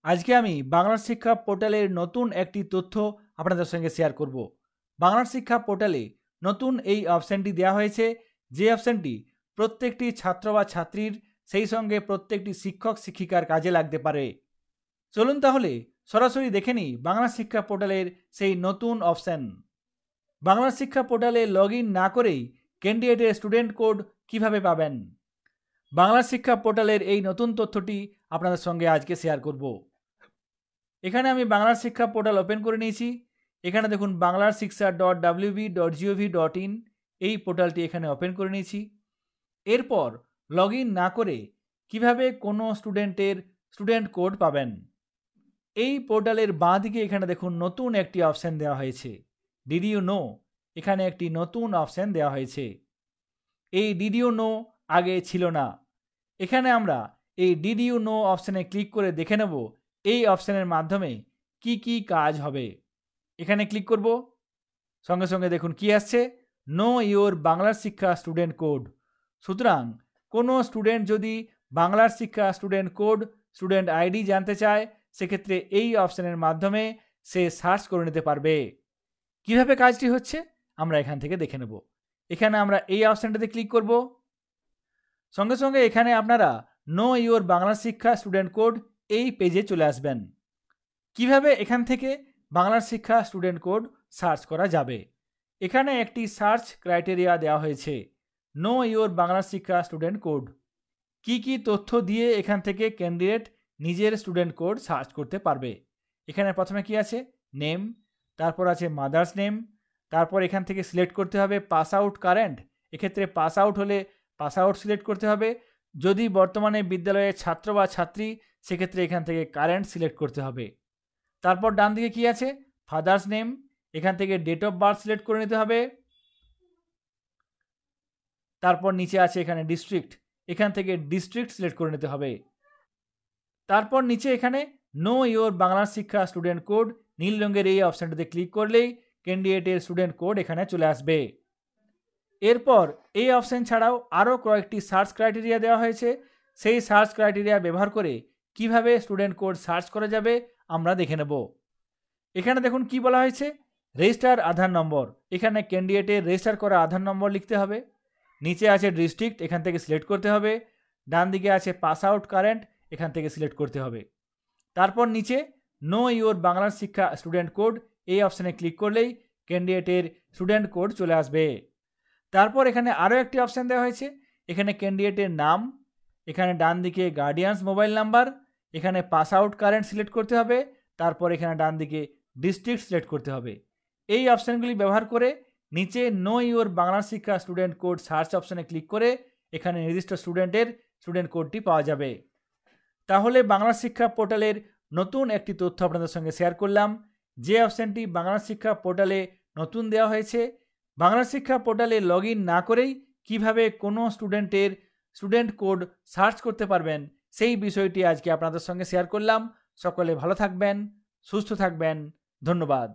আজকে আমি বাংলা শিক্ষা পোর্টালের নতুন একটি তথ্য আপনাদের সঙ্গে শেয়ার করব। বাংলা শিক্ষা পোর্টালে নতুন এই অপশানটি দেওয়া হয়েছে, যে অপশানটি প্রত্যেকটি ছাত্র বা ছাত্রীর সেই সঙ্গে প্রত্যেকটি শিক্ষক শিক্ষিকার কাজে লাগতে পারে। চলুন তাহলে সরাসরি দেখে নিই বাংলা শিক্ষা পোর্টালের সেই নতুন অপশান। বাংলা শিক্ষা পোর্টালে লগ ইন না করেই ক্যান্ডিডেটের স্টুডেন্ট কোড কিভাবে পাবেন, বাংলা শিক্ষা পোর্টালের এই নতুন তথ্যটি আপনাদের সঙ্গে আজকে শেয়ার করব। এখানে আমি বাংলা শিক্ষা পোর্টাল ওপেন করে নিয়েছি। এখানে দেখুন banglarsiksha.wb.gov.in এই পোর্টালটি এখানে ওপেন করে নিয়েছি। এরপর লগ ইন না করে কিভাবে কোনো স্টুডেন্টের স্টুডেন্ট কোড পাবেন, এই পোর্টালের বাঁ দিকে এখানে দেখুন নতুন একটি অপশান দেওয়া হয়েছে, ডিড ইউ নো। এখানে একটি নতুন অপশান দেওয়া হয়েছে। এই ডিড ইউ নো আগে ছিল না। এখানে আমরা এই ডিড ইউ নো অপশানে ক্লিক করে দেখে নেব এই অপশানের মাধ্যমে কি কি কাজ হবে। এখানে ক্লিক করব, সঙ্গে সঙ্গে দেখুন কি আসছে, নো ইওর বাংলার শিক্ষা স্টুডেন্ট কোড। সুতরাং কোনো স্টুডেন্ট যদি বাংলার শিক্ষা স্টুডেন্ট কোড, স্টুডেন্ট আইডি জানতে চায়, সেক্ষেত্রে এই অপশানের মাধ্যমে সে সার্চ করে নিতে পারবে। কিভাবে কাজটি হচ্ছে আমরা এখান থেকে দেখে নেব। এখানে আমরা এই অপশানটাতে ক্লিক করব, সঙ্গে সঙ্গে এখানে আপনারা নো ইওর বাংলা শিক্ষা স্টুডেন্ট কোড এই পেজে চলে আসবেন। কিভাবে এখান থেকে বাংলার শিক্ষা স্টুডেন্ট কোড সার্চ করা যাবে, এখানে একটি সার্চ ক্রাইটেরিয়া দেওয়া হয়েছে, নো ইওর বাংলা শিক্ষা স্টুডেন্ট কোড। কি কি তথ্য দিয়ে এখান থেকে ক্যান্ডিডেট নিজের স্টুডেন্ট কোড সার্চ করতে পারবে। এখানে প্রথমে কি আছে, নেম, তারপর আছে মাদার্স নেম, তারপর এখান থেকে সিলেক্ট করতে হবে পাস আউট কারেন্ট। এক্ষেত্রে পাস আউট হলে পাস আউট সিলেক্ট করতে হবে, যদি বর্তমানে বিদ্যালয়ের ছাত্র বা ছাত্রী সেক্ষেত্রে এখান থেকে কারেন্ট সিলেক্ট করতে হবে। তারপর ডান দিকে কি আছে, ফাদার্স নেম, এখান থেকে ডেট অফ বার্থ সিলেক্ট করে নিতে হবে। তারপর নিচে আছে এখানে ডিস্ট্রিক্ট, এখান থেকে ডিস্ট্রিক্ট সিলেক্ট করে নিতে হবে। তারপর নিচে এখানে নো ইওর বাংলা শিক্ষা স্টুডেন্ট কোড নীল রঙের এই অপশানটিতে ক্লিক করলেই ক্যান্ডিডেটের স্টুডেন্ট কোড এখানে চলে আসবে। এরপর এই অপশান ছাড়াও আরও কয়েকটি সার্চ ক্রাইটেরিয়া দেওয়া হয়েছে, সেই সার্চ ক্রাইটেরিয়া ব্যবহার করে কিভাবে স্টুডেন্ট কোড সার্চ করা যাবে আমরা দেখে নেব। এখানে দেখুন কি বলা হয়েছে, রেজিস্টার আধার নম্বর, এখানে ক্যান্ডিডেটের রেজিস্টার করা আধার নম্বর লিখতে হবে। নিচে আছে ডিস্ট্রিক্ট, এখান থেকে সিলেক্ট করতে হবে। ডান দিকে আছে পাস আউট কারেন্ট, এখান থেকে সিলেক্ট করতে হবে। তারপর নিচে নো ইওর বাংলার শিক্ষা স্টুডেন্ট কোড এই অপশানে ক্লিক করলেই ক্যান্ডিডেটের স্টুডেন্ট কোড চলে আসবে। তারপর এখানে আরও একটি অপশান দেওয়া হয়েছে, এখানে ক্যান্ডিডেটের নাম, এখানে ডান দিকে গার্ডিয়ানস মোবাইল নাম্বার, এখানে পাস আউট কারেন্ট সিলেক্ট করতে হবে। তারপর এখানে ডান দিকে ডিস্ট্রিক্ট সিলেক্ট করতে হবে। এই অপশানগুলি ব্যবহার করে নিচে নো ইওর বাংলা শিক্ষা স্টুডেন্ট কোড সার্চ অপশানে ক্লিক করে এখানে নির্দিষ্ট স্টুডেন্টের স্টুডেন্ট কোডটি পাওয়া যাবে। তাহলে বাংলা শিক্ষা পোর্টালের নতুন একটি তথ্য আপনাদের সঙ্গে শেয়ার করলাম, যে অপশানটি বাংলা শিক্ষা পোর্টালে নতুন দেওয়া হয়েছে। বাংলা শিক্ষা পোর্টালে লগ ইন না করেই কিভাবে কোনো স্টুডেন্টের স্টুডেন্ট কোড সার্চ করতে পারবেন, সেই বিষয়টি আজকে আপনাদের সঙ্গে শেয়ার করলাম। সকলে ভালো থাকবেন, সুস্থ থাকবেন, ধন্যবাদ।